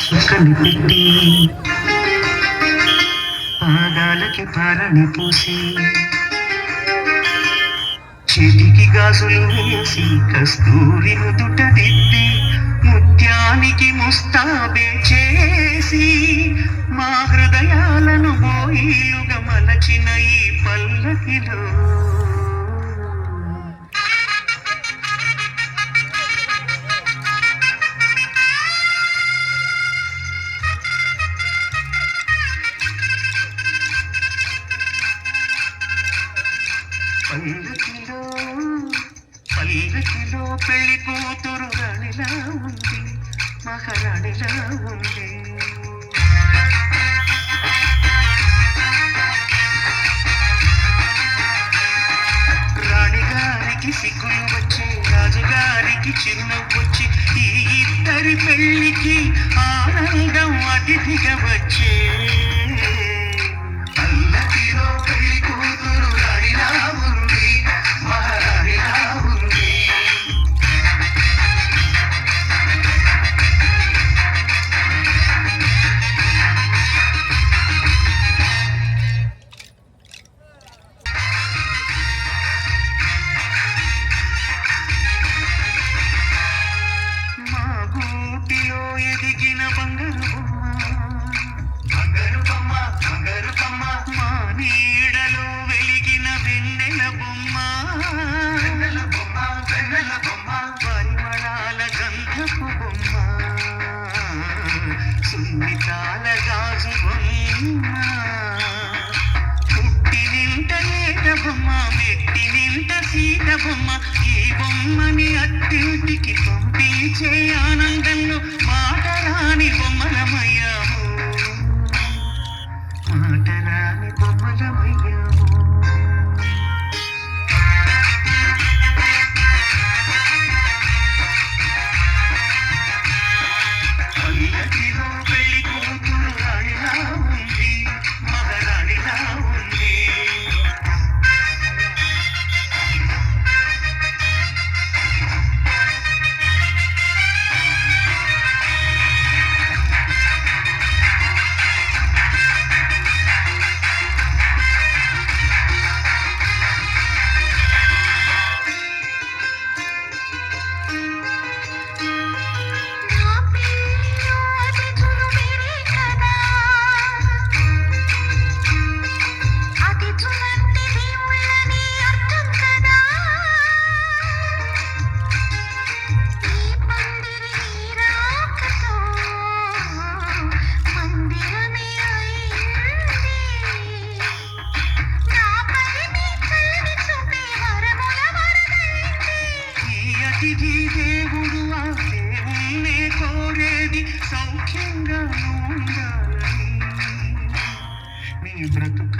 చుక్కని పెట్టి పాదాలకి పాలని పూసి చేతికి గాజులు వేసి కస్తూరి నుదుట దిద్ది ముత్యానికి ముస్తాబే చేసి మా హృదయాలను బోయిలుగా మలచిన ఈ పల్లకిలో పల్లకిలో పల్లకిలో పెళ్లి కూతురు రాణిలా ఉంది, మహారాణిలా ఉంది. రాణిగారికి సిగ్గులు వచ్చి రాజుగారికి చిరునవ్వొచ్చి ఈ ఇద్దరి పెళ్లికి ఆనందం అతిథిగా వచ్చే. పల్లకిలో పెళ్లి కూతురు రాణిలా ఉంది, మహారాణిలా ఉంది. మా గూటిలో ఎదిగిన బంగారు బొమ్మ, బంగారు బొమ్మ, మా నీడలో వెలిగిన వెన్నెల బొమ్మ, వెన్నెల బొమ్మ, వెన్నెల బొమ్మ, పరిమళాల గంధపు బొమ్మ, సున్నితాల గాజు బొమ్మ, పుట్టి నింట ఏట బొమ్మ, మెట్టి నింట సీత బొమ్మ. ఈ బొమ్మని అత్తింటికి పంపించే ఆనందంలో మాటరాని బొమ్మలమయ్యాము, మాటరాని బొమ్మలమయ్యాము. పల్లకిలో పెళ్లి కూతురు రాణిలా ఉంది, మహారాణిలా ఉంది. అతిథి దేవుడు ఆ దేవుణ్ణే కోరేది సౌఖ్యంగా ఉండాలని, నీ బ్రతుక